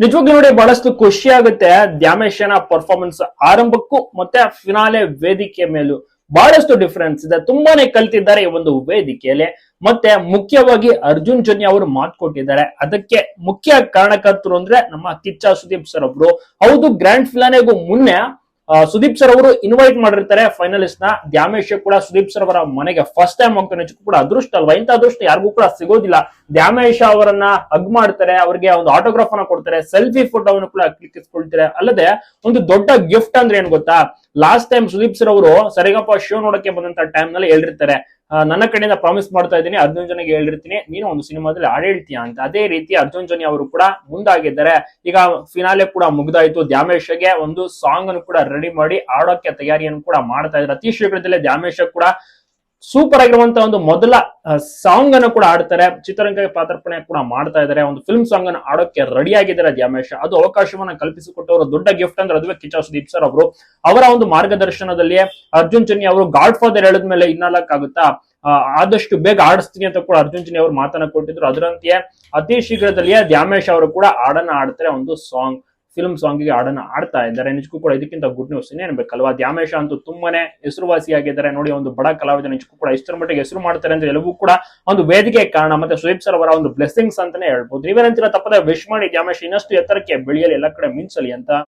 ನಿಜವಾಗ್ಲೂ ನೋಡಿ ಬಹಳಷ್ಟು ಖುಷಿ ಆಗುತ್ತೆ ದ್ಯಾಮೇಶನ ಪರ್ಫಾರ್ಮೆನ್ಸ್ ಆರಂಭಕ್ಕೂ ಮತ್ತೆ ಫಿನಾಲೆ ವೇದಿಕೆ ಮೇಲೂ ಬಹಳಷ್ಟು ಡಿಫರೆನ್ಸ್ ಇದೆ. ತುಂಬಾನೇ ಕಲ್ತಿದ್ದಾರೆ ಈ ಒಂದು ವೇದಿಕೆಯಲ್ಲಿ. ಮತ್ತೆ ಮುಖ್ಯವಾಗಿ ಅರ್ಜುನ್ ಜನ್ಯ ಅವರು ಮಾತು ಕೊಟ್ಟಿದ್ದಾರೆ. ಅದಕ್ಕೆ ಮುಖ್ಯ ಕಾರಣಕರ್ತರು ಅಂದ್ರೆ ನಮ್ಮ ಕಿಚ್ಚ ಸುದೀಪ್ ಸರ್ ಒಬ್ರು. ಹೌದು, ಗ್ರ್ಯಾಂಡ್ ಫಿನಾಲೆಗೂ ಮುನ್ನೆ ಸುದೀಪ್ ಸರ್ ಅವರು ಇನ್ವೈಟ್ ಮಾಡಿರ್ತಾರೆ ಫೈನಲಿಸ್ಟ್ ನ. ದ್ಯಾಮೇಶ್ ಕೂಡ ಸುದೀಪ್ ಸರ್ ಅವರ ಮನೆಗೆ ಫಸ್ಟ್ ಟೈಮ್ ಹೋಗ್ತಾನೆ. ನಿಜಕ್ಕೂ ಕೂಡ ಅದೃಷ್ಟ ಅಲ್ವಾ? ಇಂಥ ಅದೃಷ್ಟ ಯಾರಿಗೂ ಕೂಡ ಸಿಗೋದಿಲ್ಲ. ದ್ಯಾಮೇಶ್ ಅವರನ್ನ ಹಗ್ ಮಾಡ್ತಾರೆ, ಅವ್ರಿಗೆ ಒಂದು ಆಟೋಗ್ರಾಫ್ ಅನ್ನ ಕೊಡ್ತಾರೆ, ಸೆಲ್ಫಿ ಫೋಟೋವನ್ನು ಕೂಡ ಕ್ಲಿಕ್ಕಿಸ್ಕೊಳ್ತಾರೆ. ಅಲ್ಲದೆ ಒಂದು ದೊಡ್ಡ ಗಿಫ್ಟ್ ಅಂದ್ರೆ ಏನ್ ಗೊತ್ತಾ, ಲಾಸ್ಟ್ ಟೈಮ್ ಸುದೀಪ್ ಸರ್ ಅವರು ಸರಿಗಪ್ಪ ಶೋ ನೋಡಕ್ಕೆ ಬಂದಂತ ಟೈಮ್ ನಲ್ಲಿ ಹೇಳಿರ್ತಾರೆ, ನನ್ನ ಕಡೆಯಿಂದ ಪ್ರಾಮಿಸ್ ಮಾಡ್ತಾ ಇದ್ದೀನಿ, ಅರ್ಜುನ್ ಜನ್ಯಗೆ ಹೇಳಿರ್ತೀನಿ, ನೀನು ಒಂದು ಸಿನಿಮಾದಲ್ಲಿ ಹಾಡು ಹೇಳ್ತೀಯ ಅಂತ. ಅದೇ ರೀತಿ ಅರ್ಜುನ್ ಜನ್ಯ ಅವರು ಕೂಡ ಮುಂದಾಗಿದ್ದಾರೆ. ಈಗ ಫಿನಾಲೆ ಕೂಡ ಮುಗ್ದಾಯ್ತು. ದ್ಯಾಮೇಶ್ಗೆ ಒಂದು ಸಾಂಗ್ ಅನ್ನು ಕೂಡ ರೆಡಿ ಮಾಡಿ ಆಡೋಕೆ ತಯಾರಿಯನ್ನು ಕೂಡ ಮಾಡ್ತಾ ಇದ್ದಾರೆ. ಅತಿ ಶೀಘ್ರದಲ್ಲೇ ದ್ಯಾಮೇಶ್ ಕೂಡ ಸೂಪರ್ ಆಗಿರುವಂತ ಒಂದು ಮೊದಲ ಸಾಂಗ್ ಅನ್ನು ಕೂಡ ಆಡ್ತಾರೆ. ಚಿತ್ರರಂಗಕ್ಕೆ ಪಾದಾರ್ಪಣೆ ಕೂಡ ಮಾಡ್ತಾ ಇದ್ದಾರೆ. ಒಂದು ಫಿಲ್ಮ್ ಸಾಂಗ್ ಅನ್ನು ಆಡೋಕೆ ರೆಡಿ ಆಗಿದ್ದಾರೆ ದ್ಯಾಮೇಶ್. ಅದು ಅವಕಾಶವನ್ನ ಕಲ್ಪಿಸಿಕೊಟ್ಟವರು ದೊಡ್ಡ ಗಿಫ್ಟ್ ಅಂದ್ರೆ ಅದುವೇ ಕಿಚ್ಚ ಸುದೀಪ್ ಸರ್ ಅವರು. ಅವರ ಒಂದು ಮಾರ್ಗದರ್ಶನದಲ್ಲಿ ಅರ್ಜುನ್ ಜನ್ಯ ಅವರು ಗಾಡ್ ಫಾದರ್ ಹೇಳಿದ್ಮೇಲೆ ಇನ್ನಲಾಗುತ್ತಾ, ಆದಷ್ಟು ಬೇಗ ಆಡಿಸ್ತೀನಿ ಅಂತ ಕೂಡ ಅರ್ಜುನ್ ಜನ್ಯ ಅವರು ಮಾತನ್ನ ಕೊಟ್ಟಿದ್ರು. ಅದರಂತೆಯೇ ಅತಿ ಶೀಘ್ರದಲ್ಲಿಯೇ ದ್ಯಾಮೇಶ್ ಅವರು ಕೂಡ ಹಾಡನ್ನ ಆಡ್ತಾರೆ. ಒಂದು ಸಾಂಗ್, ಫಿಲ್ಮ್ ಸಾಂಗಿಗೆ ಹಾಡನ್ನ ಆಡ್ತಾ ಇದ್ದಾರೆ. ನಿಜಕ್ಕೂ ಕೂಡ ಇದಕ್ಕಿಂತ ಗುಡ್ ನ್ಯೂಸ್ ಇನ್ನೇನ್ಬೇಕಲ್ವಾ? ದ್ಯಾಮೇಶ್ ಅಂತೂ ತುಂಬಾನೇ ಹೆಸರುವಾಸಿಯಾಗಿದ್ದಾರೆ. ನೋಡಿ, ಒಂದು ಬಡ ಕಲಾವಿದ ನಿಜಕ್ಕೂ ಕೂಡ ಇಷ್ಟರ ಮಟ್ಟಿಗೆ ಹೆಸರು ಮಾಡ್ತಾರೆ ಅಂದ್ರೆ ಎಲ್ಲವೂ ಕೂಡ ಒಂದು ವೇದಿಕೆ ಕಾರಣ, ಮತ್ತೆ ಸುದೀಪ್ ಸರ್ ಅವರ ಒಂದು ಬ್ಲೆಸ್ಸಿಂಗ್ಸ್ ಅಂತಾನೆ ಹೇಳ್ಬೋದು. ನೀವೇನಂತೀರ? ತಪ್ಪದೆ ವಿಶ್ ಮಾಡಿ ದ್ಯಾಮೇಶ್ ಇನ್ನಷ್ಟು ಎತ್ತರಕ್ಕೆ ಬೆಳೆಯಲಿ, ಎಲ್ಲ ಕಡೆ ಮಿಂಚಲಿ ಅಂತ.